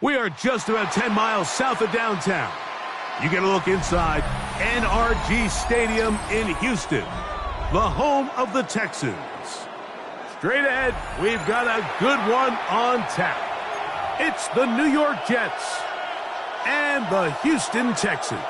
We are just about 10 miles south of downtown. You get a look inside NRG Stadium in Houston, the home of the Texans. Straight ahead, we've got a good one on tap. It's the New York Jets and the Houston Texans.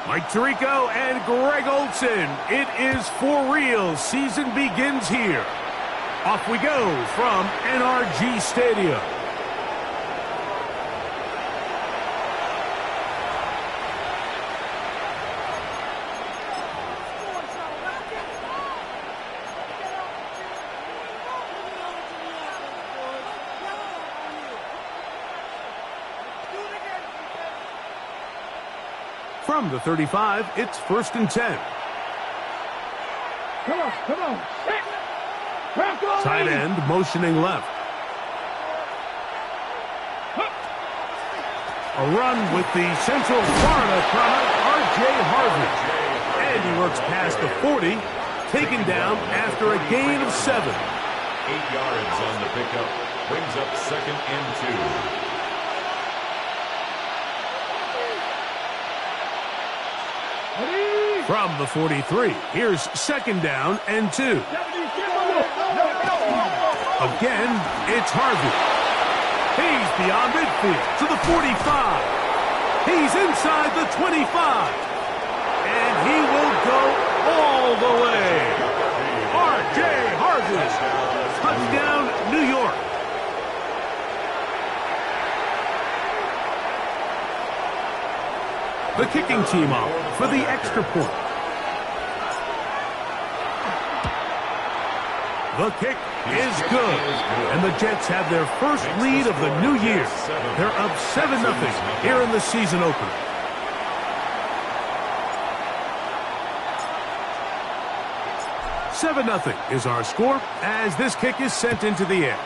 Mike Tirico and Greg Olsen. It is for real. Season begins here. Off we go from NRG Stadium. From the 35, it's 1st and 10. Come on. Tight end motioning left. A run with the Central Florida product, R.J. Harvey. And he works past the 40, taken down after a gain of 7. 8 yards on the pickup, brings up 2nd and 2. From the 43, here's 2nd down and 2. Again, it's Harvey. He's beyond midfield to the 45. He's inside the 25. And he will go all the way. R.J. Harvey. Touchdown, New York. The kicking team off for the extra point. The kick is good. And the Jets have their first lead of the new year. They're up 7-0 here in the season opener. "7-0 is our score as this kick is sent into the air.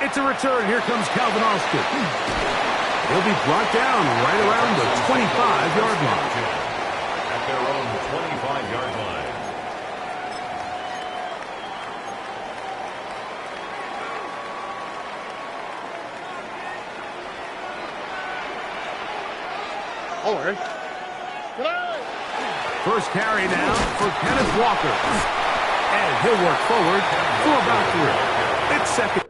It's a return. Here comes Calvin Austin. He'll be brought down right around the 25-yard line. At their own 25-yard line. First carry now for Kenneth Walker. And he'll work forward for about 3. It's 2nd.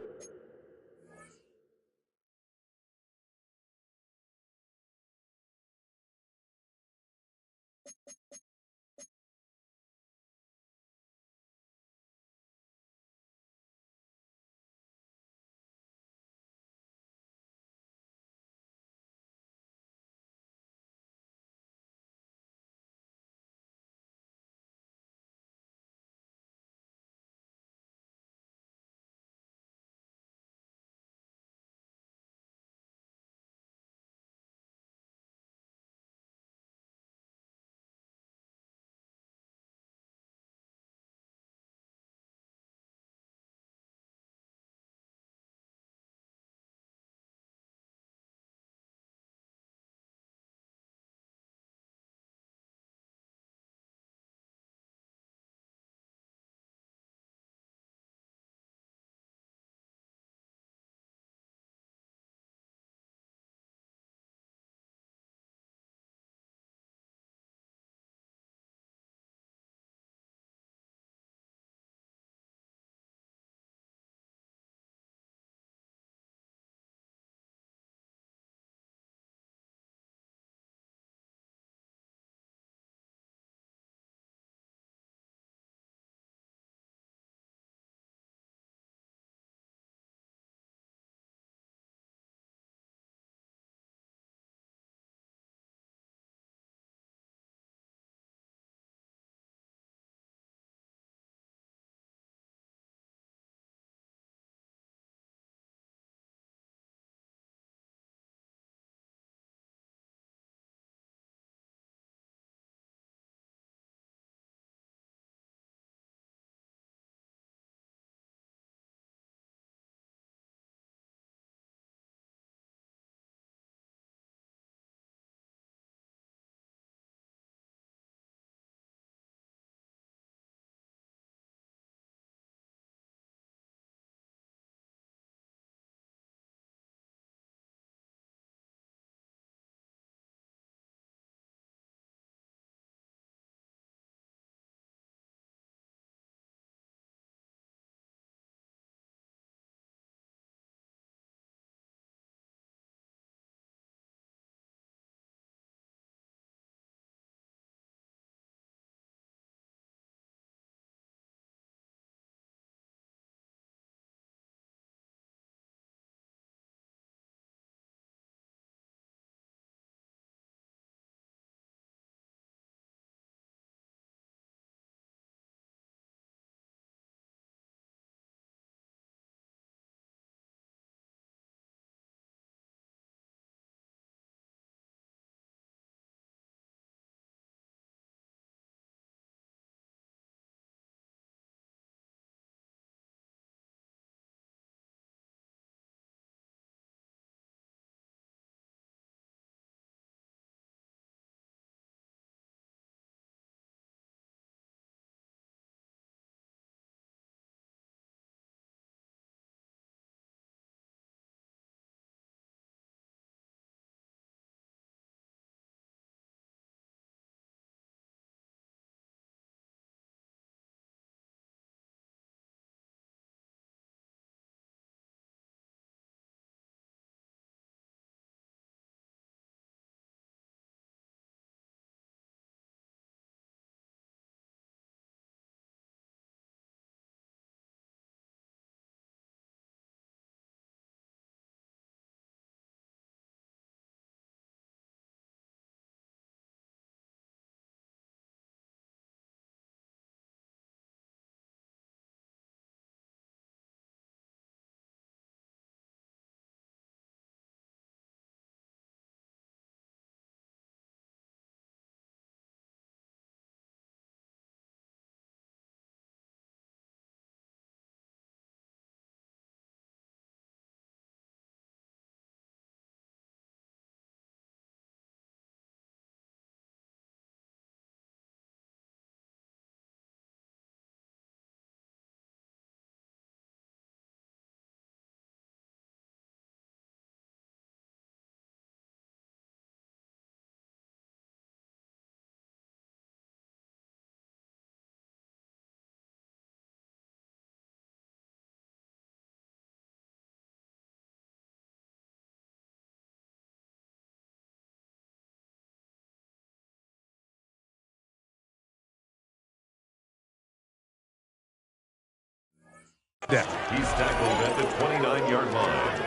He's tackled at the 29-yard line.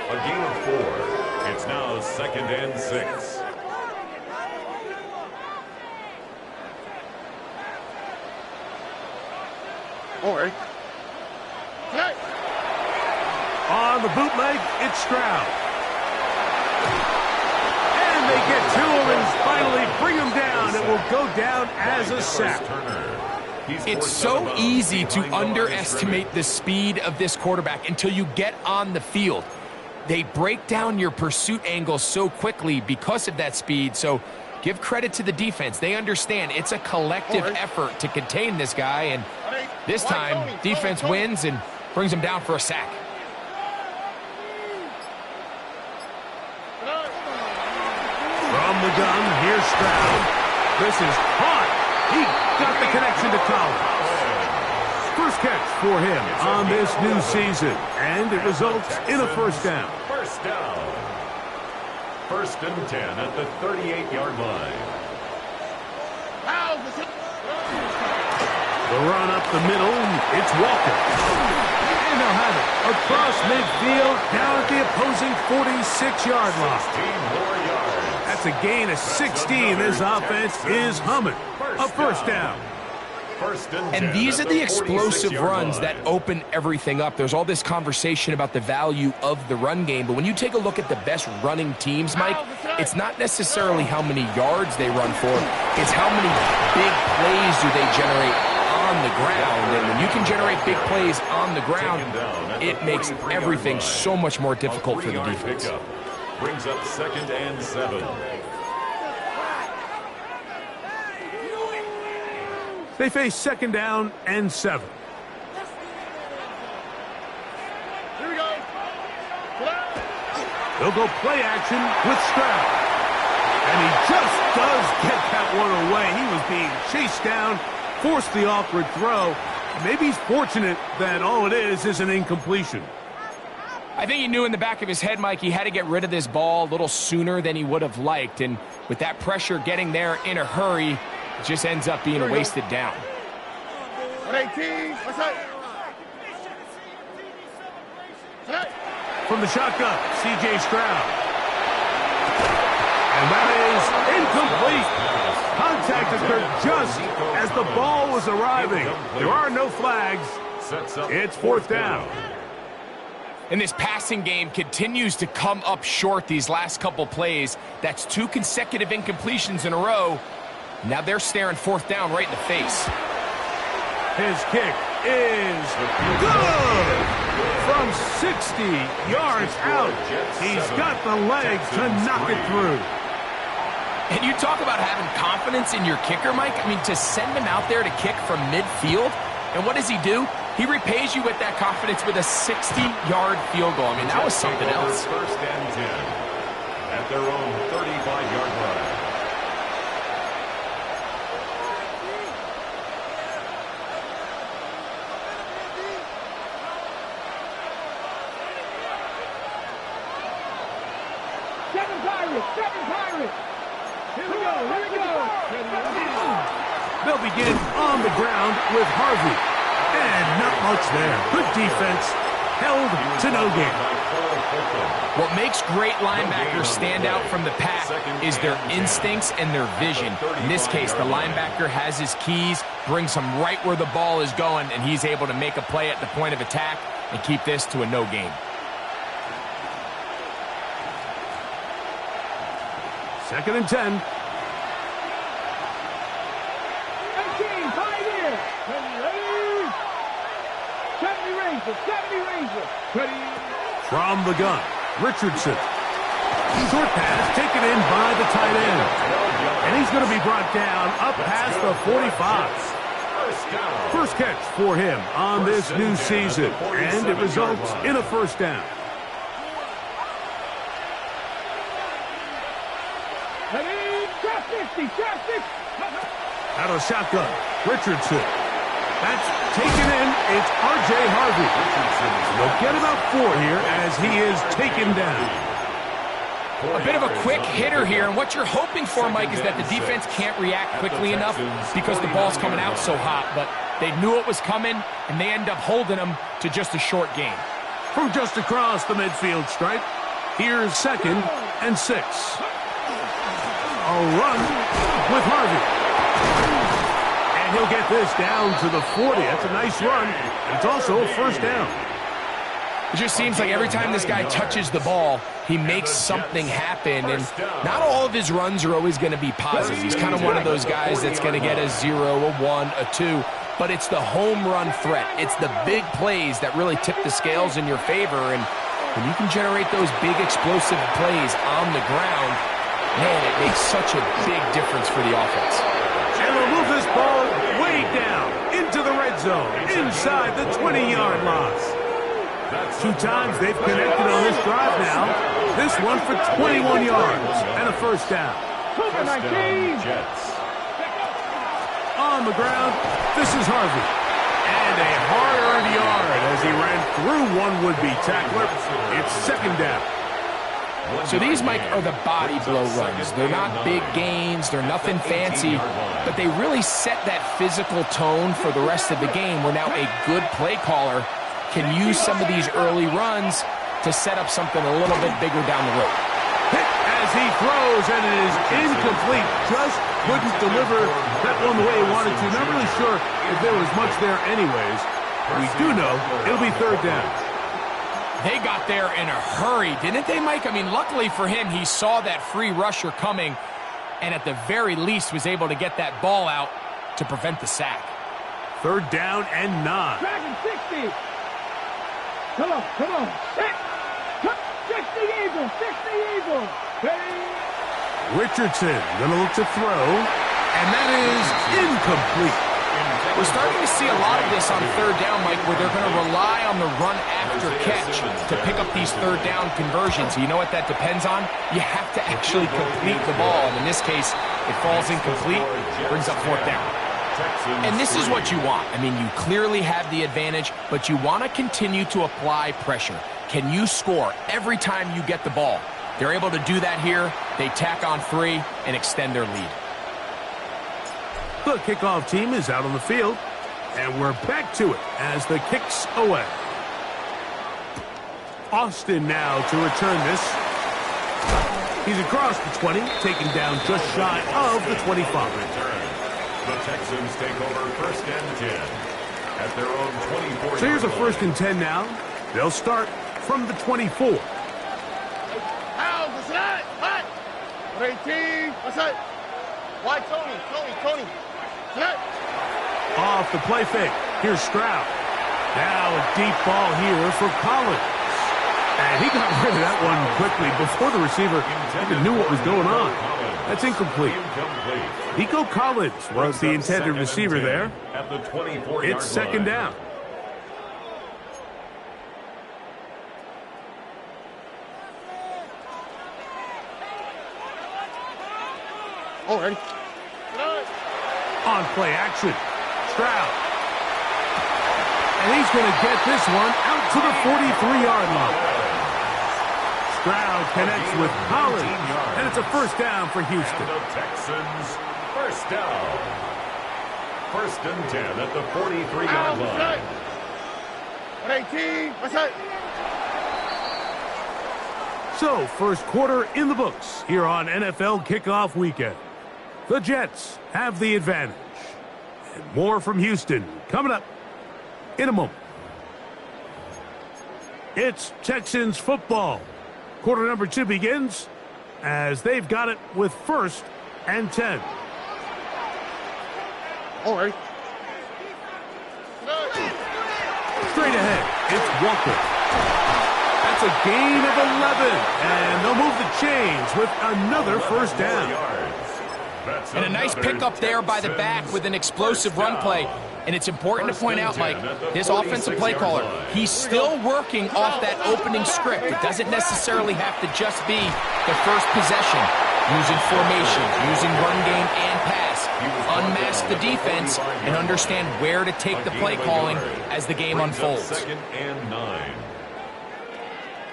A gain of 4. It's now 2nd and 6. On the bootleg, it's Stroud. And they get to him and finally bring him down. It will go down as a sack. It's so easy to underestimate the speed of this quarterback until you get on the field. They break down your pursuit angle so quickly because of that speed, so give credit to the defense. They understand it's a collective effort to contain this guy, and this time, defense wins and brings him down for a sack. From the gun, here's Stroud. This is hot. He got the connection to Collins. First catch for him on this new season, and it results in a first down. First down. 1st and 10 at the 38-yard line. The run up the middle, it's Walker. And they'll have it across midfield, down at the opposing 46-yard line. 16 more yards. That's a gain of 16. This offense is humming. A first down. And these are the explosive runs that open everything up. There's all this conversation about the value of the run game, but when you take a look at the best running teams, Mike, it's not necessarily how many yards they run for, it's how many big plays do they generate on the ground. And when you can generate big plays on the ground, it makes everything so much more difficult for the defense. Brings up 2nd and 7. They face 2nd down and 7. Here we go. They'll go play action with Stroud. And he just does get that one away. He was being chased down, forced the awkward throw. Maybe he's fortunate that all it is an incompletion. I think he knew in the back of his head, Mike, he had to get rid of this ball a little sooner than he would have liked. And with that pressure getting there in a hurry, it just ends up being a wasted down. 18. From the shotgun, C.J. Stroud. And that is incomplete. Contact occurred just as the ball was arriving. There are no flags. It's 4th down. And this passing game continues to come up short these last couple plays. That's 2 consecutive incompletions in a row. Now they're staring 4th down right in the face. His kick is good! From 60 yards out, he's got the legs to knock it through. And you talk about having confidence in your kicker, Mike. I mean, to send him out there to kick from midfield, and what does he do? He repays you with that confidence with a 60-yard field goal. I mean, that was something else. 1st and 10 at their own 35-yard line. Seven Pirates. Here we go. They'll begin on the ground with Harvey. And not much there. Good defense. Held to no gain. What makes great linebackers stand out from the pack is their instincts and their vision. In this case, the linebacker has his keys, brings him right where the ball is going, and he's able to make a play at the point of attack and keep this to a no gain. 2nd and 10. From the gun, Richardson. Short pass taken in by the tight end. And he's going to be brought down up past the 45. First catch for him on this new season. And it results in a first down. Out of the shotgun, Richardson. That's taken in. It's R.J. Harvey. They'll get about 4 here as he is taken down. A bit of a quick hitter here, and what you're hoping for, Mike, is that the defense can't react quickly enough because the ball's coming out so hot. But They knew it was coming, and they end up holding them to just a short gain. From just across the midfield stripe, here's 2nd and 6. A run with Harvey. And he'll get this down to the 40. That's a nice run. And it's also a first down. It just seems like every time this guy touches the ball, he makes something happen, and not all of his runs are always going to be positive. He's kind of one of those guys that's going to get a 0, a 1, a 2, but it's the home run threat. It's the big plays that really tip the scales in your favor, and when you can generate those big explosive plays on the ground, man, it makes such a big difference for the offense. And they'll move this ball way down into the red zone, inside the 20-yard line. 2 times they've connected on this drive now. This one for 21 yards and a first down. Jets. On the ground, this is Harvey. And a hard-earned yard as he ran through one would-be tackler. It's 2nd down. So these, Mike, are the body blow runs. They're not big gains. They're nothing fancy. But they really set that physical tone for the rest of the game where now a good play caller can use some of these early runs to set up something a little bit bigger down the road. Hit as he throws, and it is incomplete. Just couldn't deliver that one the way he wanted to. Not really sure if there was much there anyways. We do know it'll be 3rd down. They got there in a hurry, didn't they, Mike? I mean, luckily for him, he saw that free rusher coming, and at the very least was able to get that ball out to prevent the sack. 3rd down and 9. Dragon 60. Come on. 60 Eagles. 60 Eagles. Ready? Richardson going to look to throw, and that is incomplete. We're starting to see a lot of this on 3rd down, Mike, where they're going to rely on the run after catch to pick up these 3rd down conversions. You know what that depends on? You have to actually complete the ball, and in this case, it falls incomplete, brings up 4th down. And this is what you want. I mean, you clearly have the advantage, but you want to continue to apply pressure. Can you score every time you get the ball? They're able to do that here. They tack on 3 and extend their lead. The kickoff team is out on the field, and we're back to it as the kick's away. Austin now to return this. He's across the 20, taken down just shy of the 25. The Texans take over 1st and 10 at their own 24. So here's a 1st and 10 now. They'll start from the 24. How? What's that? What? 18. What's that? Why, Tony. Off the play fake. Here's Stroud. Now a deep ball here for Collins. And he got rid of that one quickly before the receiver even knew what was going on. That's incomplete. Nico Collins was the intended receiver there. At the 24-yard line. It's 2nd down. Oh, ready? On play action. Stroud. And he's going to get this one out to the 43-yard line. Stroud connects with Collins, and it's a 1st down for Houston. And the Texans, 1st down. 1st and 10 at the 43-yard line. 18. What's that? So, 1st quarter in the books here on NFL Kickoff Weekend. The Jets have the advantage. And more from Houston coming up in a moment. It's Texans football. Quarter number 2 begins as they've got it with 1st and 10. All right. Straight ahead, it's Walker. That's a gain of 11, and they'll move the chains with another 1st down. And a nice pickup there by the back with an explosive run play. And it's important to point out, Mike, this offensive play caller, he's still working off that opening script. It doesn't necessarily have to just be the first possession. Using formation, using run game and pass. Unmask the defense and understand where to take the play calling as the game unfolds. 2nd and 9.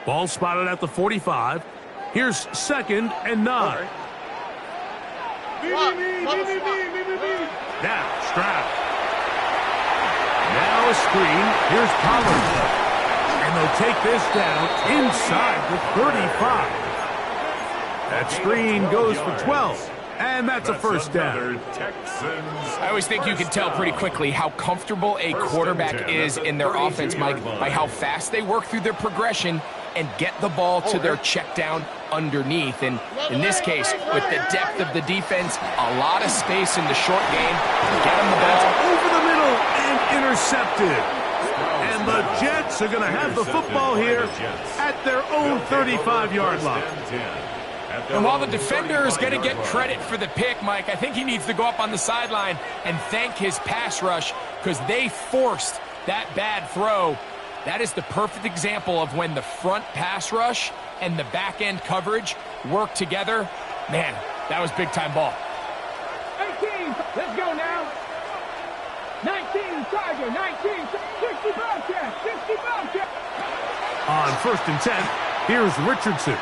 Ball spotted at the 45. Here's 2nd and 9. Now, Stroud. Now a screen. Here's Pollard. And they'll take this down inside the 35. That screen goes for 12. And that's a first down. I always think you can tell pretty quickly how comfortable a quarterback is in their offense, Mike, by how fast they work through their progression and get the ball to their check down underneath. And in this case, with the depth of the defense, a lot of space in the short game. Get them the ball. That's over the middle and intercepted. And the Jets are going to have the football here at their own 35-yard line. And while the defender is going to get credit for the pick, Mike, I think he needs to go up on the sideline and thank his pass rush because they forced that bad throw. That is the perfect example of when the front pass rush and the back end coverage work together. Man, that was big-time ball. 18, let's go now. 19, Tiger, 19, 60 Bobcat, 60 Bobcat. On 1st and 10, here's Richardson.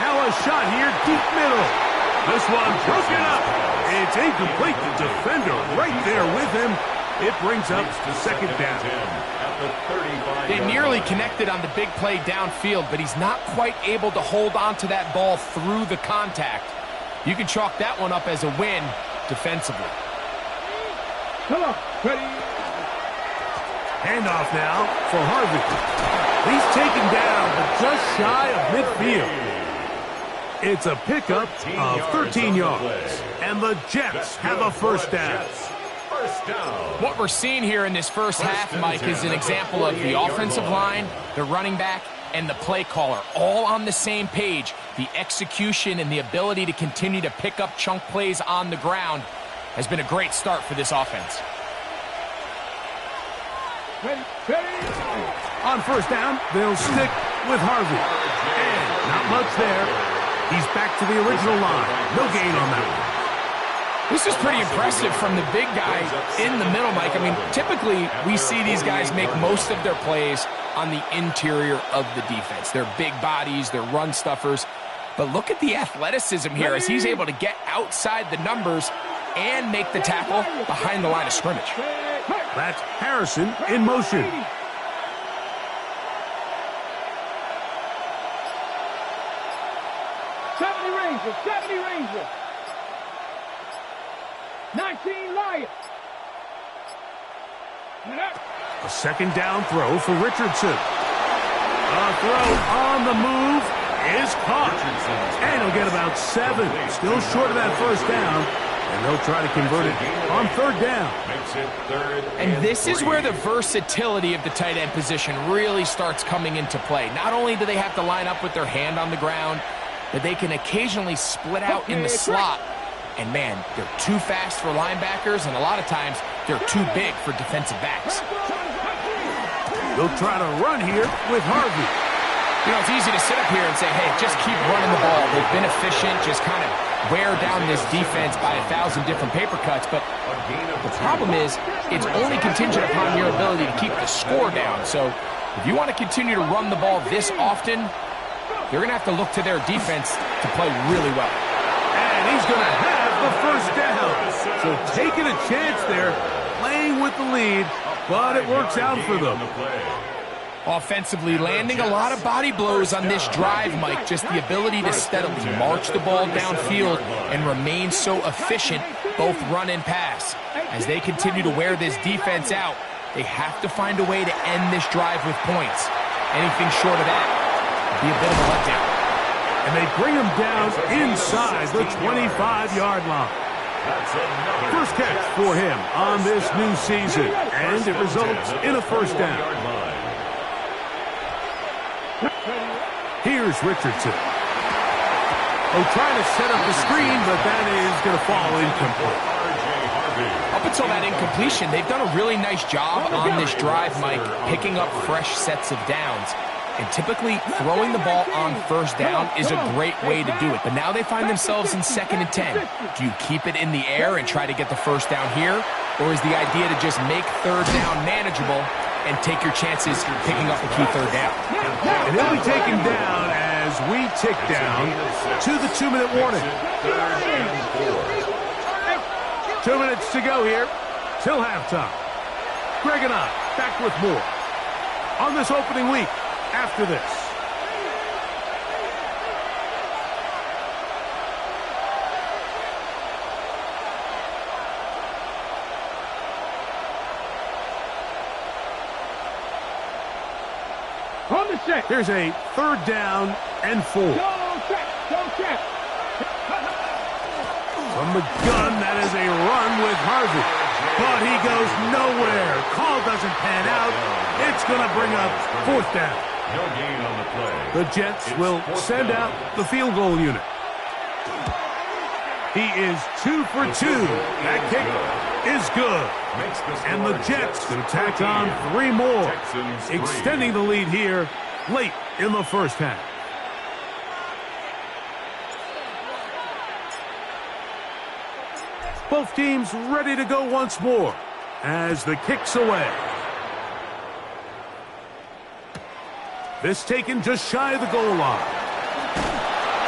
Now a shot here, deep middle. This one broken up. It's incomplete. The defender right there with him. It brings up the second down. They nearly connected on the big play downfield, but he's not quite able to hold on to that ball through the contact. You can chalk that one up as a win defensively. Come on, ready. Handoff now for Harvey. He's taken down, but just shy of midfield. It's a pickup of 13 yards, and the Jets have a first down. What we're seeing here in this first half, Mike, is an example of the offensive line, the running back, and the play caller all on the same page. The execution and the ability to continue to pick up chunk plays on the ground has been a great start for this offense. On first down, they'll stick with Harvey. And not much there. He's back to the original line. No gain on that one. This is pretty impressive from the big guy in the middle, Mike. I mean, typically we see these guys make most of their plays on the interior of the defense. They're big bodies, they're run stuffers. But look at the athleticism here as he's able to get outside the numbers and make the tackle behind the line of scrimmage. That's Harrison in motion. 70 Ranger. 19 Lions. A second down throw for Richardson. A throw on the move is caught. And he'll get about 7. Still short of that first down. And they'll try to convert it on 3rd down. And this is where the versatility of the tight end position really starts coming into play. Not only do they have to line up with their hand on the ground, but they can occasionally split out in the slot. And, man, they're too fast for linebackers, and a lot of times they're too big for defensive backs. They'll try to run here with Harvey. You know, it's easy to sit up here and say, hey, just keep running the ball. They've been efficient, just kind of wear down this defense by 1,000 different paper cuts. But the problem is it's only contingent upon your ability to keep the score down. So if you want to continue to run the ball this often, you're going to have to look to their defense to play really well. And he's going to have the first down. So taking a chance there, playing with the lead, but it works out for them. Offensively, landing a lot of body blows on this drive, Mike. Just the ability to steadily march the ball downfield and remain so efficient, both run and pass. As they continue to wear this defense out, they have to find a way to end this drive with points. Anything short of that would be a bit of a letdown. And they bring him down inside the 25-yard line. First catch for him on this new season, and it results in a first down. Here's Richardson. Oh, trying to set up the screen, but that is going to fall incomplete. Up until that incompletion, they've done a really nice job on this drive, Mike, picking up fresh sets of downs. And typically, throwing the ball on first down is a great way to do it. But now they find themselves in 2nd and 10. Do you keep it in the air and try to get the first down here? Or is the idea to just make 3rd down manageable and take your chances picking up a key 3rd down? And he'll be taken down as we tick down to the 2-minute warning. 2 minutes to go here till halftime. Greg and I back with more on this opening week after this. On the set. Here's a 3rd down and 4. Go check. Go check. From the gun, that is a run with Harvey. But he goes nowhere. Call doesn't pan out. It's going to bring up 4th down. No gain on the play. The Jets will send out the field goal unit. He is 2 for 2. That kick is good. And the Jets going to tack on 3 more, extending the lead here late in the first half. Both teams ready to go once more as the kick's away. This taken just shy of the goal line.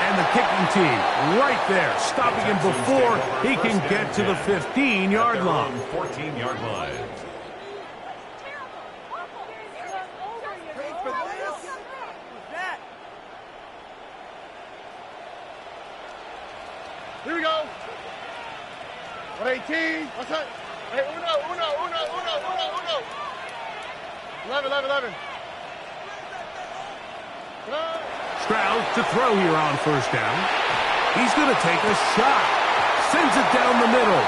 And the kicking team right there, stopping him before he can get to the 15-yard line. 14-yard line. Here we go. 118. What's that? Hey, uno. 11. Stroud to throw here on 1st down. He's going to take a shot. Sends it down the middle.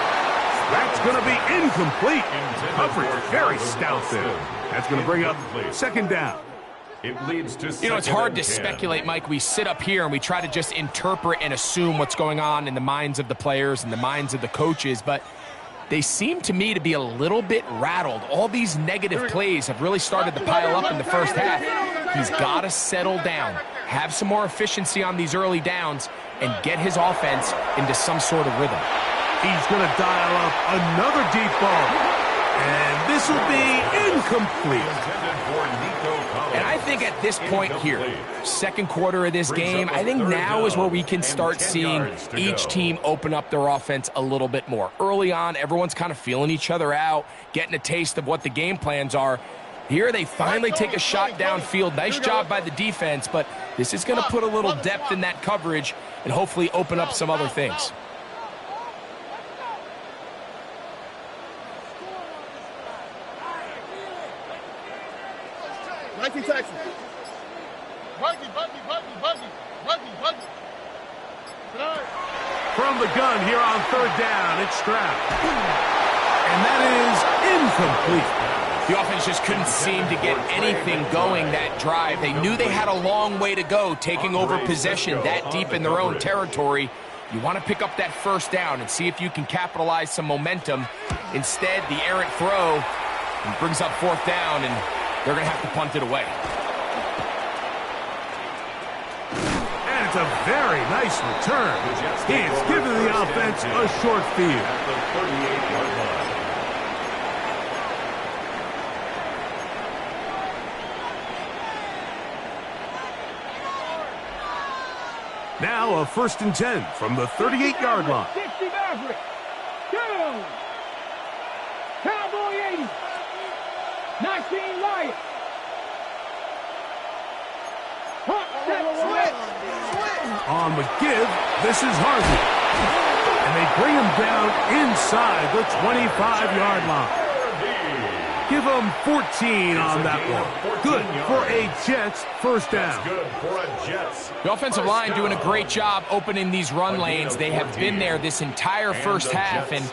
That's going to be incomplete. Coverage very stout there. That's going to bring up 2nd down. It leads to You know, it's hard to 10. speculate, Mike. We sit up here and we try to just interpret and assume what's going on in the minds of the players and the minds of the coaches, but they seem to me to be a little bit rattled. All these negative plays have really started to pile up in the first half. He's got to settle down, have some more efficiency on these early downs, and get his offense into some sort of rhythm. He's going to dial up another deep ball. And this will be incomplete. And I think at this point here, 2nd quarter of this game, I think now is where we can start seeing each team open up their offense a little bit more. Early on, everyone's kind of feeling each other out, getting a taste of what the game plans are. Here they finally take a shot downfield. Nice job by the defense, but this is going to put a little depth in that coverage and hopefully open up some other things. Texas. Buggy. From the gun here on 3rd down, it's Stroud. And that is incomplete. The offense just couldn't seem to get anything going that drive. They knew they had a long way to go, taking over possession that deep in their own territory. You want to pick up that 1st down and see if you can capitalize some momentum. Instead, the errant throw brings up 4th down, and they're going to have to punt it away. And it's a very nice return. He has given the offense a short field. At the 38-yard line. Now a 1st and 10 from the 38-yard line. 60 Maverick. Go. Cowboy 80. 19 Lions. On the give, this is Harvey. And they bring him down inside the 25-yard line. Give him 14 on that one. Good for a Jets 1st down. Good for a Jets. The offensive line doing a great job opening these run lanes. They have been there this entire first half, and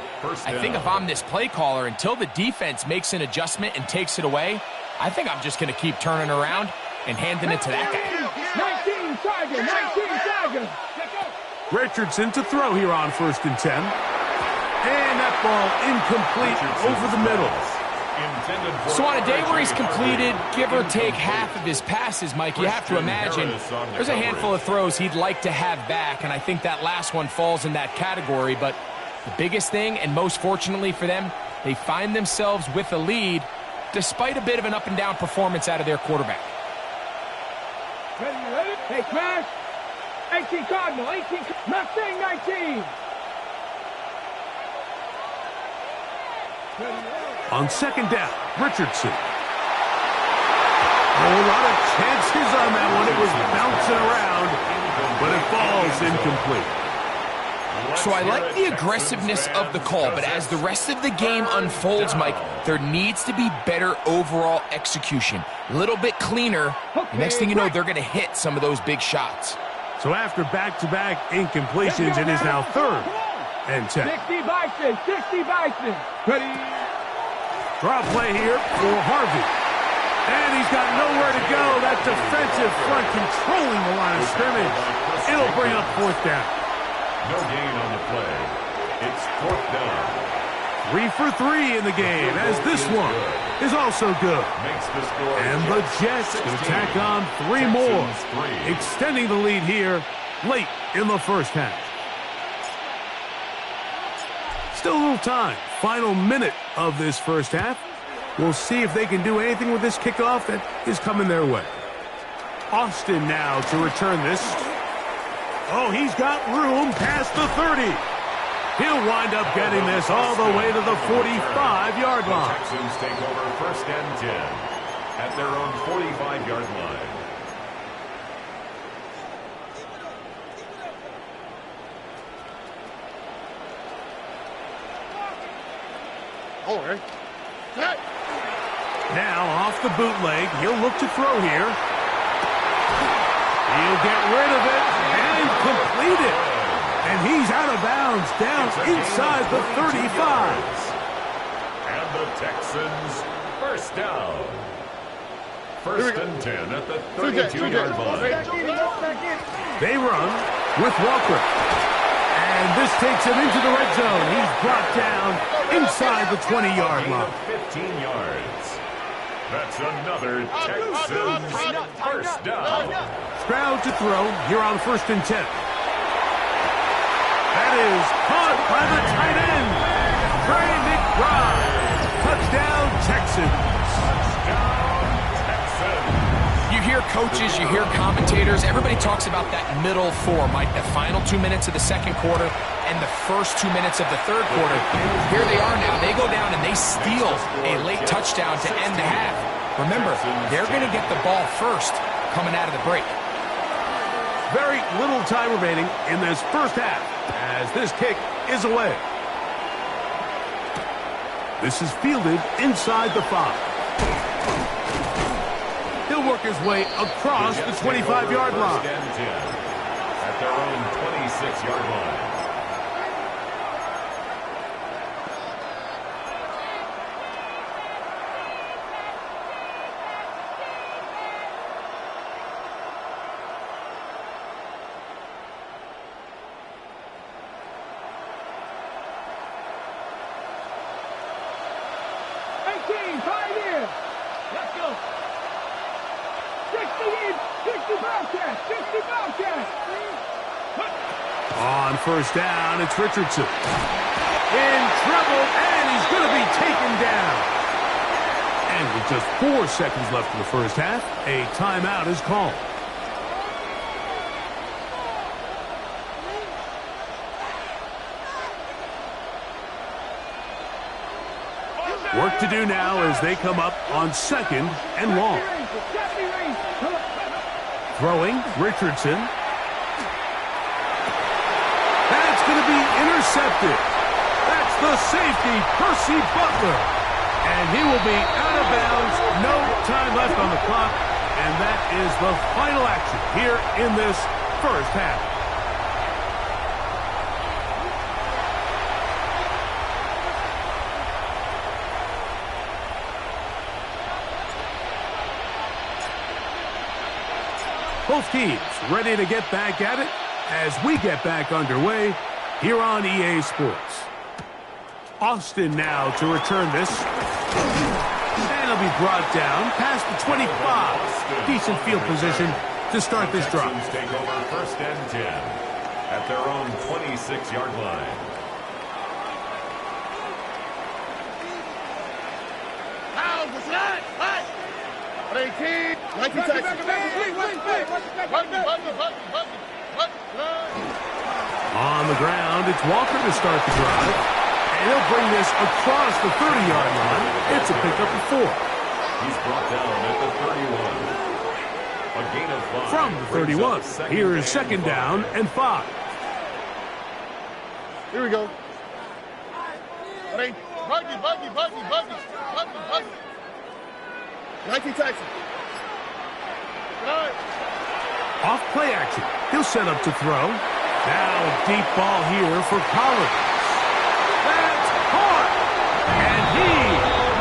I think if I'm this play caller, until the defense makes an adjustment and takes it away, I think I'm just going to keep turning around and handing it to that guy. 19 Tiger. Richardson to throw here on 1st and 10. And that ball incomplete over the middle. So on a day where he's completed, give or take half of his passes, Mike, you have to imagine there's a handful of throws he'd like to have back, and I think that last one falls in that category. But the biggest thing, and most fortunately for them, they find themselves with a lead despite a bit of an up-and-down performance out of their quarterback. Ready? Hey, Crash. 18 Cardinal. 18. Mustang 19. On second down, Richardson. Oh, a lot of chances on that one. It was bouncing around, but it falls incomplete. So I like the aggressiveness of the call, but as the rest of the game unfolds, Mike, there needs to be better overall execution. A little bit cleaner. The next thing you know, they're going to hit some of those big shots. So after back-to-back incompletions, it is now 3rd and 10. 60 Bison, 60 Bison. Ready? Draw play here for Harvey. And he's got nowhere to go. That defensive front controlling the line of scrimmage. It'll bring up 4th down. No gain on the play. It's 4th down. 3 for 3 in the game, as this one is also good. Makes the score. And the Jets will tack on 3 more, extending the lead here late in the first half. Still a little time. Final minute of this first half. We'll see if they can do anything with this kickoff that is coming their way. Austin now to return this. Oh, he's got room past the 30. He'll wind up getting this all the way to the 45-yard line. The Texans take over 1st and 10 at their own 45-yard line. All right. Now off the bootleg, he'll look to throw here. He'll get rid of it and complete it. And he's out of bounds down inside the 35. And the Texans 1st down. 1st and 10 at the 32-yard line. They run with Walker. And this takes him into the red zone. He's brought down inside the 20-yard line. 15 yards. That's another Texans 1st down. Stroud to throw here on 1st and 10. That is caught by the tight end. Trey McBride. Touchdown, Texans. You hear coaches, you hear commentators, everybody talks about that middle 4, Mike, the final 2 minutes of the 2nd quarter and the first 2 minutes of the 3rd quarter. Here they are now. They go down and they steal a late touchdown to end the half. Remember, they're going to get the ball first coming out of the break. Very little time remaining in this first half as this kick is away. This is fielded inside the 5. He'll work his way across the 25-yard line. At their own 26-yard line. On 1st down, it's Richardson. In trouble, and he's going to be taken down. And with just 4 seconds left in the first half, a timeout is called. Work to do now as they come up on 2nd and long. Throwing, Richardson. That's going to be intercepted. That's the safety, Percy Butler. And he will be out of bounds. No time left on the clock. And that is the final action here in this first half. Both teams ready to get back at it as we get back underway here on EA Sports. Austin now to return this. And he'll be brought down past the 25. Decent field position to start this drive. Take over 1st and 10 at their own 26-yard line. On the ground, it's Walker to start the drive. And he'll bring this across the 30-yard line. It's a pickup of 4. He's brought down at the 31. A gain of 5. From the 31, here is second down and 5. Here we go. Ready? Buggy. Nike taxi. Right. Off play action. He'll set up to throw. Now a deep ball here for Collins. That's hard. And he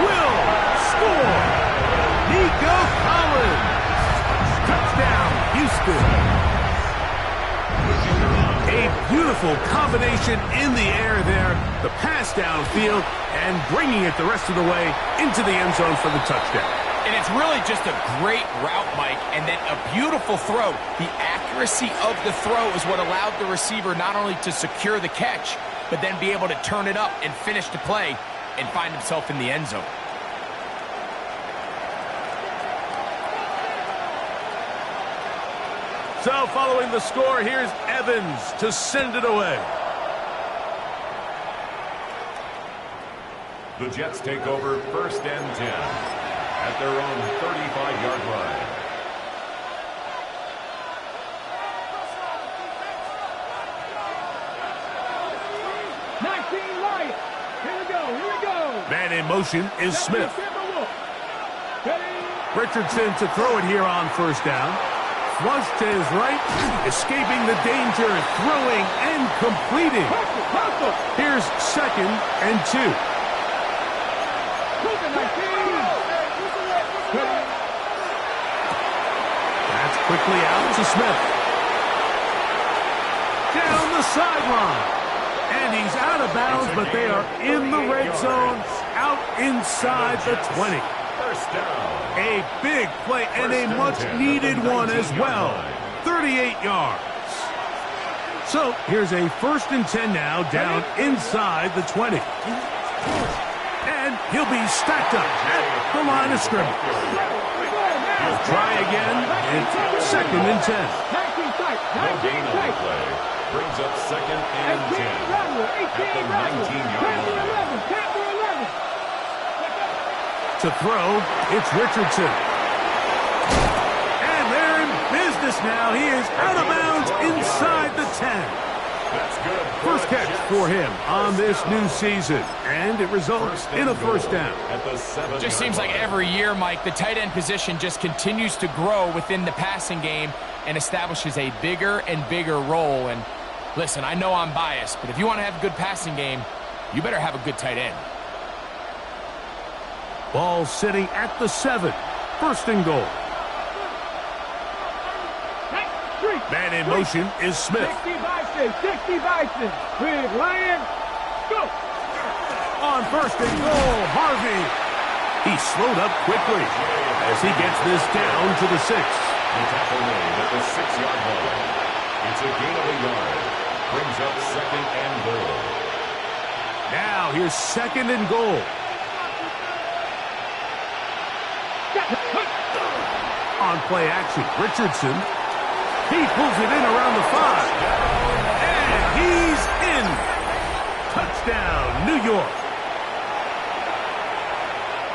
will score. Nico Collins. Touchdown, Houston. A beautiful combination in the air there. The pass downfield and bringing it the rest of the way into the end zone for the touchdown. And it's really just a great route, Mike, and then a beautiful throw. The accuracy of the throw is what allowed the receiver not only to secure the catch, but then be able to turn it up and finish the play and find himself in the end zone. So following the score, here's Evans to send it away. The Jets take over 1st and 10 at their own 35-yard line. Here we go. Man in motion is Smith. Richardson to throw it here on 1st down. Flush to his right, escaping the danger, throwing and completing. Here's 2nd and 2. That's quickly out to Smith. Down the sideline. And he's out of bounds, but they are in the red zone, out inside the 20. 1st down. A big play and a much-needed one as well. 38 yards. So here's a 1st and 10 now, down inside the 20. And he'll be stacked up at the line of scrimmage. He'll try again. It's 2nd and 10. No gain on the play. Brings up 2nd and 10 at the 19-yard line. To throw, it's Richardson. And they're in business now. He is out of bounds inside the 10. That's good. First catch for him on this new season. And it results in a 1st down. At the 7. Just seems like every year, Mike, the tight end position just continues to grow within the passing game and establishes a bigger and bigger role. And listen, I know I'm biased, but if you want to have a good passing game, you better have a good tight end. Ball sitting at the 7. 1st and goal. Man in motion is Smith. 60 Bison. With Lion. Go. On 1st and goal, Harvey. He slowed up quickly as he gets this down to the 6. The tackle made at the 6-yard line. It's a gain of a yard. Brings up 2nd and goal. Now here's 2nd and goal. On play action, Richardson. He pulls it in around the 5. And he's in. Touchdown, New York.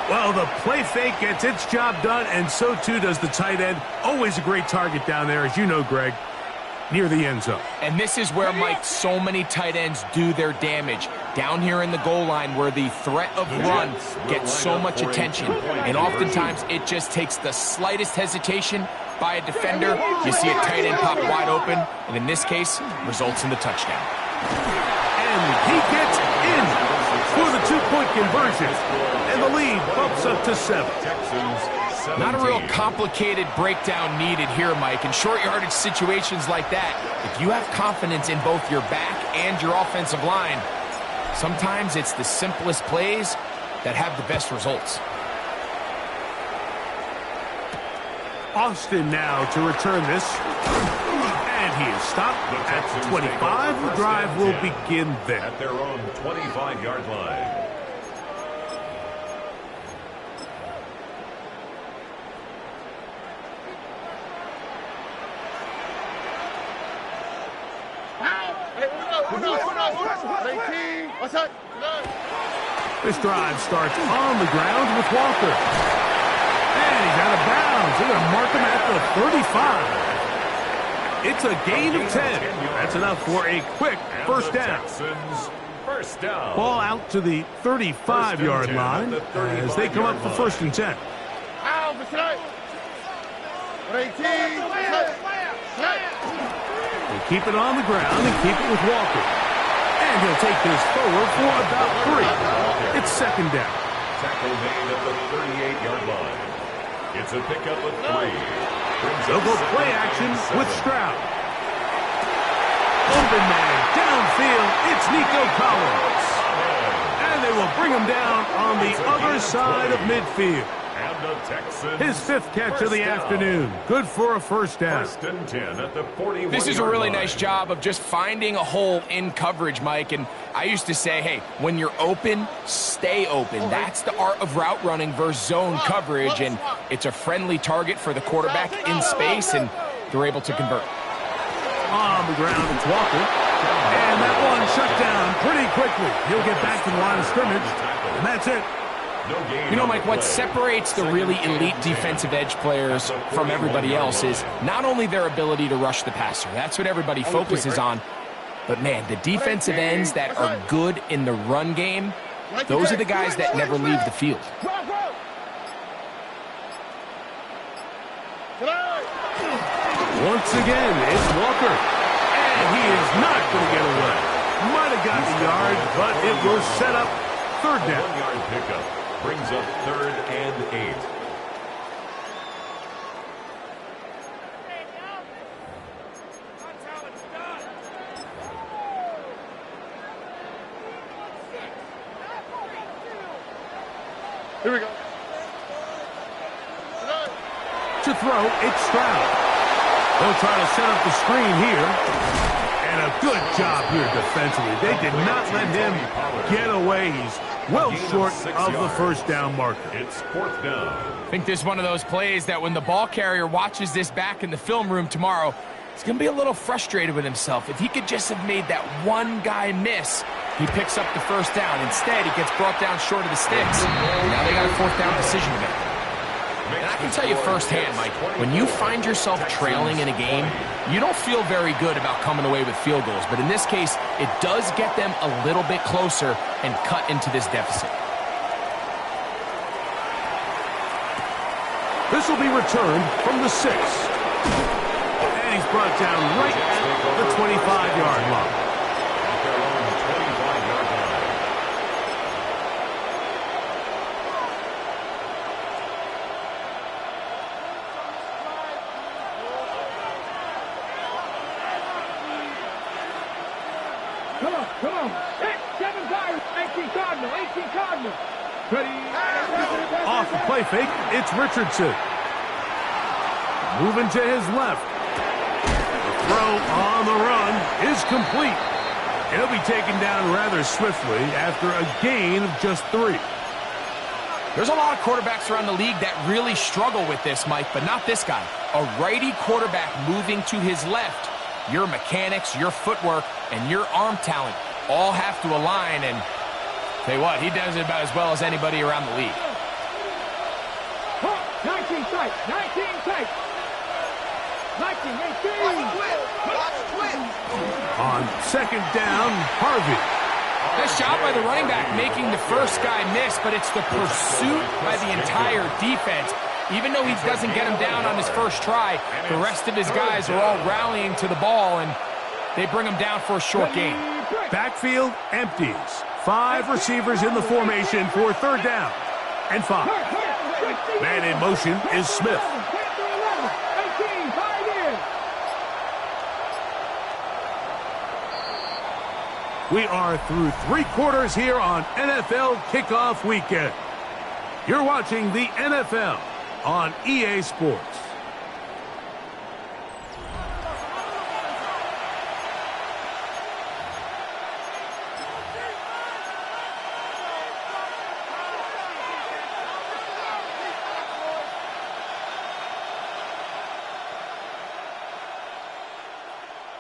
Well, the play fake gets its job done, and so too does the tight end. Always a great target down there, as you know, Greg, near the end zone. And this is where, Mike, so many tight ends do their damage. Down here in the goal line where the threat of run gets so much attention. And oftentimes it just takes the slightest hesitation by a defender. You see a tight end pop wide open, and in this case, results in the touchdown. And he gets in for the 2-point conversion. And the lead bumps up to 7. Not a real complicated breakdown needed here, Mike. In short yardage situations like that, if you have confidence in both your back and your offensive line, sometimes it's the simplest plays that have the best results. Austin now to return this. And he is stopped at the 25. The drive will begin there. At their own 25-yard line. This drive starts on the ground with Walker. And he's out of bounds. They're going to mark him at the 35. It's a gain of 10. That's enough for a quick first down. First down. Ball out to the 35-yard line as they come up for 1st and 10. They keep it on the ground and keep it with Walker. And he'll take this forward for about 3. It's 2nd down. Tackle made at the 38-yard line. It's a pickup of 3. They'll go play action with Stroud. Open man, downfield, it's Nico Collins. And they will bring him down on the other side of midfield. His 5th catch of the afternoon. Good for a first down. 1st and 10 at the 41-yard This is a really line. nice job of just finding a hole in coverage, Mike. And I used to say, hey, when you're open, stay open. That's the art of route running versus zone coverage. And it's a friendly target for the quarterback in space, and they're able to convert. On the ground, it's Walker. And that one shut down pretty quickly. He'll get back to the line of scrimmage. And that's it. You know, Mike, what separates the really elite defensive edge players from everybody else is not only their ability to rush the passer. That's what everybody focuses on. But, man, the defensive ends that are good in the run game, those are the guys that never leave the field. Once again, it's Walker. And he is not going to get away. Might have gotten the yard, but it will set up 3rd down. 1-yard pickup brings up 3rd and 8. Here we go. To throw, it's Stroud. They'll try to set up the screen here. And a good job here defensively. They did not let him get away. He's well short of the 1st down marker. It's 4th down. I think this is one of those plays that when the ball carrier watches this back in the film room tomorrow, he's going to be a little frustrated with himself. If he could just have made that one guy miss, he picks up the 1st down. Instead, he gets brought down short of the sticks. Now they got a 4th down decision to make. And I can tell you firsthand, Mike, when you find yourself trailing in a game, you don't feel very good about coming away with field goals. But in this case, it does get them a little bit closer and cut into this deficit. This will be returned from the 6. And he's brought down right at the 25-yard line. Come on. 7 Tigers, 18 Cardinal, 18 Cardinal. Ready. Off the play fake, it's Richardson. Moving to his left. The throw on the run is complete. He'll be taken down rather swiftly after a gain of just 3. There's a lot of quarterbacks around the league that really struggle with this, Mike, but not this guy. A righty quarterback moving to his left. Your mechanics, your footwork, and your arm talent all have to align, and tell you what, he does it about as well as anybody around the league. 19 tight, 19 tight. 19, 18. On 2nd down, Harvey. Nice job by the running back making the first guy miss, but it's the pursuit by the entire defense. Even though he doesn't get him down on his first try, the rest of his guys are all rallying to the ball, and they bring him down for a short gain. Backfield empties. 5 receivers in the formation for 3rd down and 5. Man in motion is Smith. We are through 3 quarters here on NFL Kickoff Weekend. You're watching the NFL on EA Sports.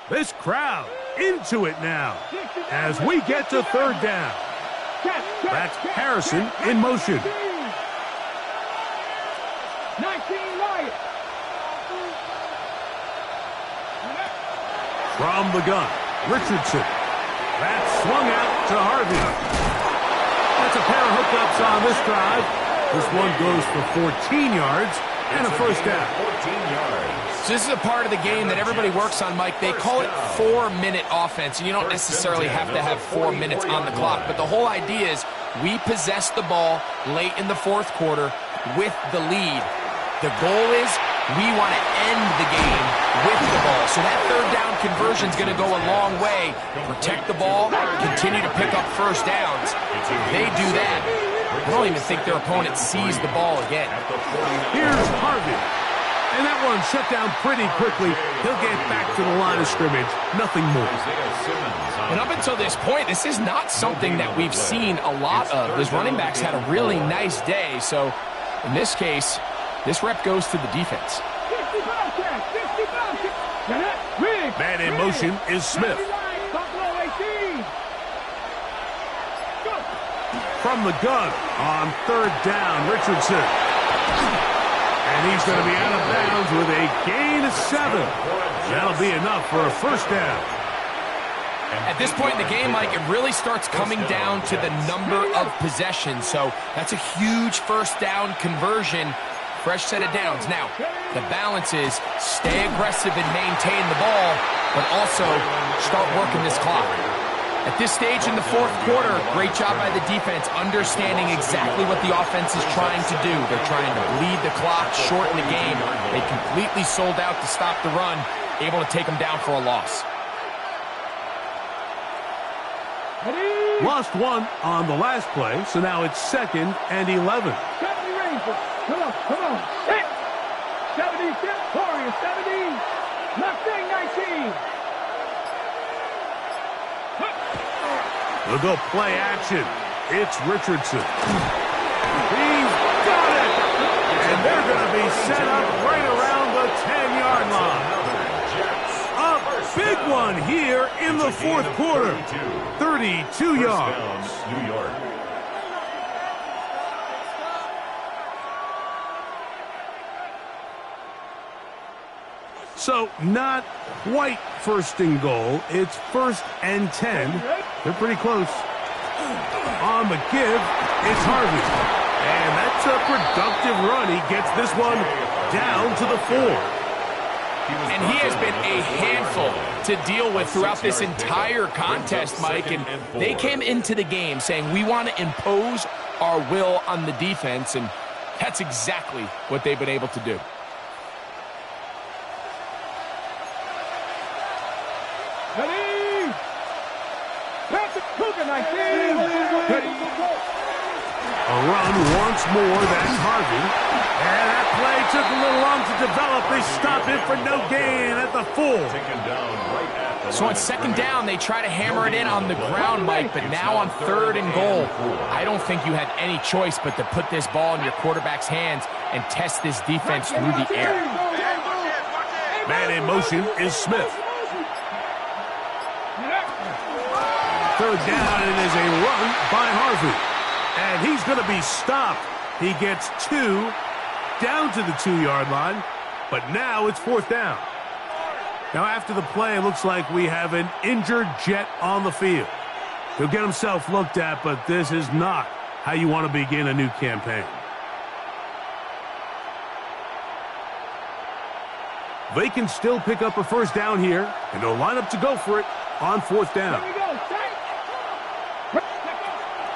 This crowd into it now as we get to third down. That's Harrison in motion. 19 Lions. From the gun, Richardson. That's swung out to Harvey. That's a pair of hookups on this drive. This one goes for 14 yards and a first down. 14 yards. So this is a part of the game that everybody works on, Mike. They call it 4-minute offense, and you don't necessarily have to have 4 minutes on the clock. But the whole idea is we possess the ball late in the fourth quarter with the lead. The goal is we want to end the game with the ball. So that third down conversion is going to go a long way. Protect the ball, continue to pick up first downs. If they do that, I don't even think their opponent sees the ball again. Here's Harvey. And that one shut down pretty quickly. He'll get back to the line of scrimmage. Nothing more. And up until this point, this is not something that we've seen a lot of. Those running backs had a really nice day. So in this case, this rep goes to the defense. Man in motion is Smith. From the gun on third down, Richardson. And he's going to be out of bounds with a gain of 7. That'll be enough for a first down. At this point in the game, Mike, it really starts coming down to the number of possessions. So that's a huge first down conversion. Fresh set of downs. Now, the balance is stay aggressive and maintain the ball, but also start working this clock. At this stage in the fourth quarter, great job by the defense, understanding exactly what the offense is trying to do. They're trying to bleed the clock, shorten the game. They completely sold out to stop the run, able to take them down for a loss. Lost one on the last play, so now it's 2nd and 11. 70 Rangers. Come on. 70, Warriors, 70. Mustang 19. We'll go play action. It's Richardson. He's got it! And they're going to be set up right around the 10-yard line. A big one here in the fourth quarter. 32 yards. New York. So not quite first and goal. It's 1st and 10. They're pretty close. On the give, it's Harvey. And that's a productive run. He gets this one down to the 4. And he has been a handful to deal with throughout this entire contest, Mike. And they came into the game saying, we want to impose our will on the defense. And that's exactly what they've been able to do. Ready? Patrick Cooker, 19. Ready? A run once more, that's Harvey. And that play took a little long to develop. They stop it for no gain at the 4. So on 2nd down, they try to hammer it in on the ground, Mike, but now on 3rd and goal, I don't think you had any choice but to put this ball in your quarterback's hands and test this defense through the air. Man in motion is Smith. 3rd down, and it is a run by Harvey. And he's going to be stopped. He gets 2 down to the 2-yard line, but now it's 4th down. Now after the play, it looks like we have an injured Jet on the field. He'll get himself looked at, but this is not how you want to begin a new campaign. They can still pick up a first down here, and they'll line up to go for it on 4th down.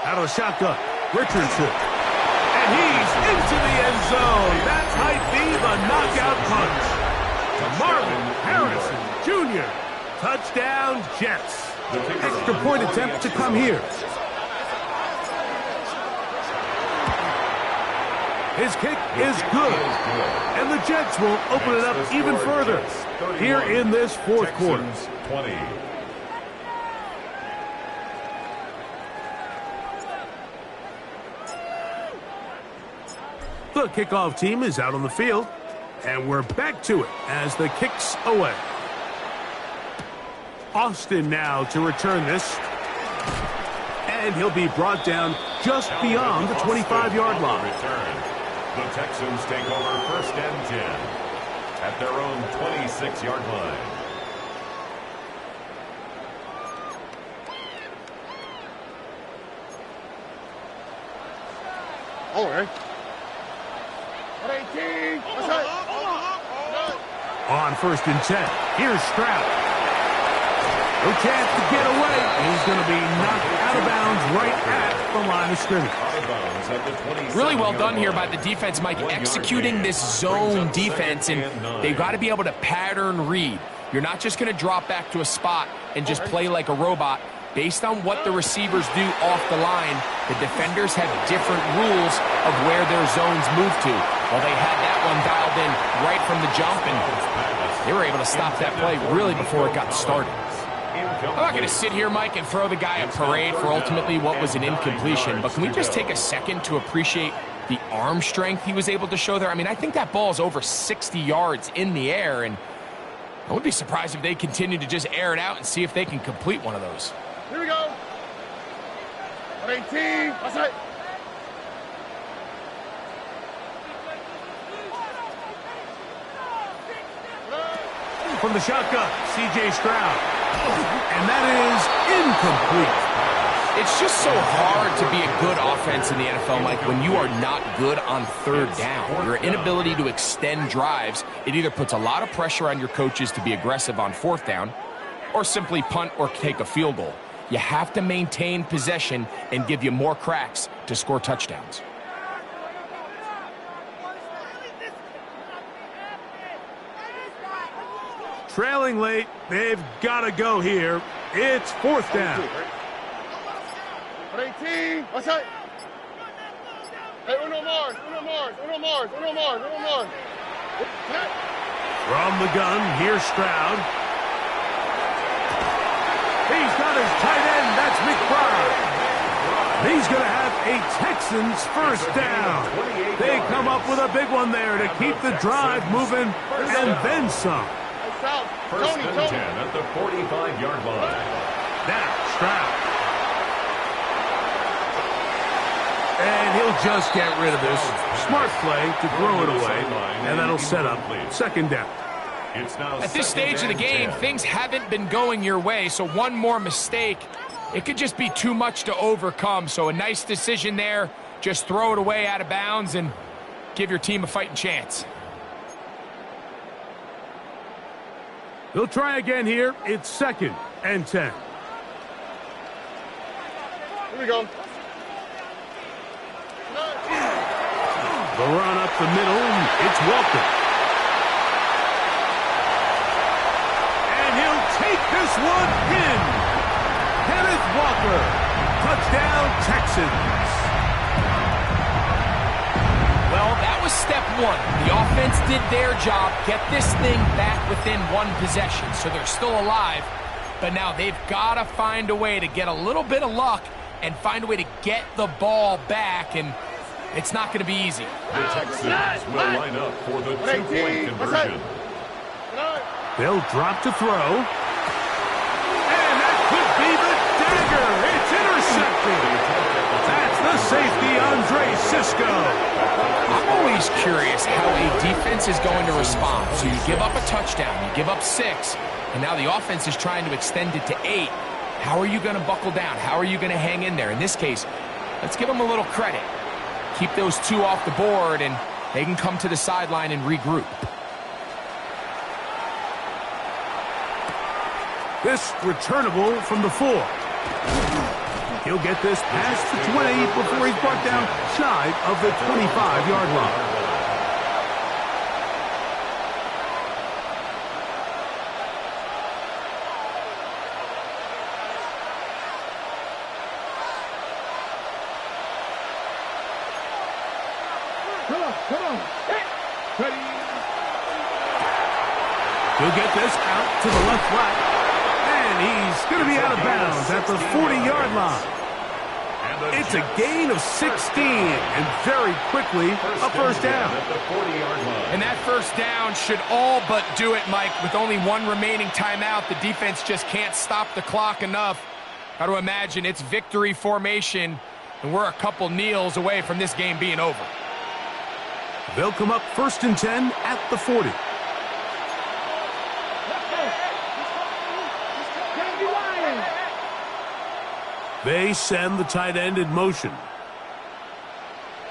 Out of the shotgun, Richardson. And he's into the end zone. That might be the knockout punch. Marvin Harrison Jr. Touchdown, Jets. Extra point attempt to come here. His kick is good. And the Jets will open it up even further here in this fourth quarter. 20. The kickoff team is out on the field, and we're back to it as the kick's away. Austin now to return this. And he'll be brought down just beyond the 25-yard line. The Texans take over 1st and 10 at their own 26-yard line. All right. 18. On 1st and 10, here's Stroud. No chance to get away. He's going to be knocked out of bounds right at the line of scrimmage. Really well done here by the defense, Mike, executing this zone defense, and they've got to be able to pattern read. You're not just going to drop back to a spot and just play like a robot. Based on what the receivers do off the line, the defenders have different rules of where their zones move to. Well, they had that one dialed in right from the jump, and they were able to stop that play really before it got started. I'm not going to sit here, Mike, and throw the guy a parade for ultimately what was an incompletion, but can we just take a second to appreciate the arm strength he was able to show there? I mean, I think that ball is over 60 yards in the air, and I wouldn't be surprised if they continue to just air it out and see if they can complete one of those. Here we go. 18. That's it. From the shotgun, C.J. Stroud. And that is incomplete. It's just so hard to be a good offense in the NFL, Mike, when you are not good on 3rd down. Your inability to extend drives, it either puts a lot of pressure on your coaches to be aggressive on 4th down or simply punt or take a field goal. You have to maintain possession and give you more cracks to score touchdowns. Trailing late, they've got to go here. It's 4th down. 18. That's it. Hey, uno more. From the gun, here's Stroud. He's got his tight end. That's McBride. He's going to have a Texans 1st down. They come up with a big one there to keep the drive moving and then some. 1st and 10 at the 45-yard line. Now, Stroud. And he'll just get rid of this. Smart play to throw it away, and that'll set up 2nd down. At this stage of the game, things haven't been going your way, so one more mistake, it could just be too much to overcome. So a nice decision there. Just throw it away out of bounds and give your team a fighting chance. They'll try again here. It's 2nd and 10. Here we go. The run up the middle. It's Walker. And he'll take this one in. Kenneth Walker. Touchdown, Texans. Well, that was step one. The offense did their job, get this thing back within one possession, so they're still alive. But now they've got to find a way to get a little bit of luck and find a way to get the ball back, and it's not going to be easy. The Texans will line up for the 2-point conversion. They'll drop to throw. And that could be the dagger. It's intercepted. That's the safety, Andre Cisco. I'm always curious how a defense is going to respond. So you give up a touchdown, you give up 6, and now the offense is trying to extend it to 8. How are you going to buckle down? How are you going to hang in there? In this case, let's give them a little credit. Keep those 2 off the board, and they can come to the sideline and regroup. This returnable from the 4. He'll get this past the 20 before he's brought down shy of the 25-yard line. Come on. Hey. Ready. He'll get this out to the left flat. And he's going to be out of bounds at the 40-yard line. It's a gain of 16, and very quickly, a first down. At the 40-yard line. And that first down should all but do it, Mike. With only one remaining timeout, the defense just can't stop the clock enough. Got to imagine it's victory formation, and we're a couple kneels away from this game being over. They'll come up 1st and 10 at the 40. They send the tight end in motion.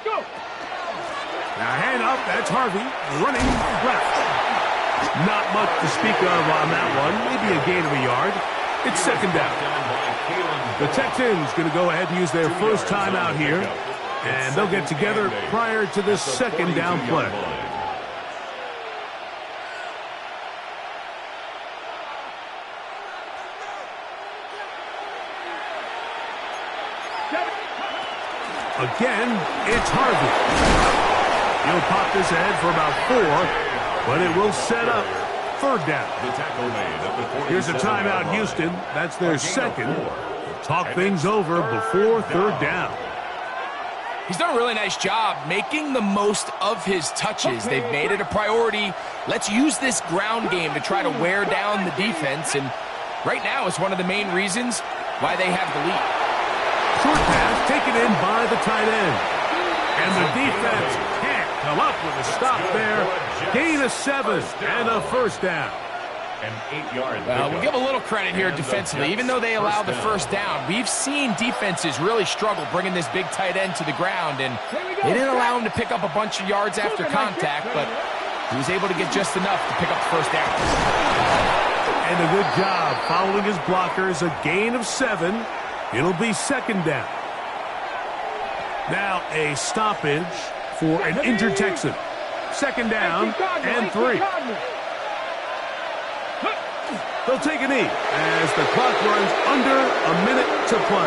Go. Now hand up, that's Harvey, running left. Not much to speak of on that one, maybe a gain of a yard. It's 2nd down. The Texans going to go ahead and use their first timeout here, and they'll get together prior to this 2nd down play. Again, it's Harvey. He'll pop this ahead for about 4, but it will set up 3rd down. The tackle made at the 47. Here's a timeout, Houston. That's their 2nd. Talk things over before 3rd down. He's done a really nice job making the most of his touches. They've made it a priority. Let's use this ground game to try to wear down the defense, and right now it's one of the main reasons why they have the lead. Short pass taken in by the tight end. And the defense can't come up with a stop there. Gain of 7 and a first down. An 8-yard. We'll give a little credit here defensively. Even though they allowed the first down, we've seen defenses really struggle bringing this big tight end to the ground, and they didn't allow him to pick up a bunch of yards after contact, but he was able to get just enough to pick up the first down. And a good job following his blockers. A gain of 7. It'll be 2nd down. Now a stoppage for an injured Texan. 2nd down and 3. They'll take a knee as the clock runs under a minute to play.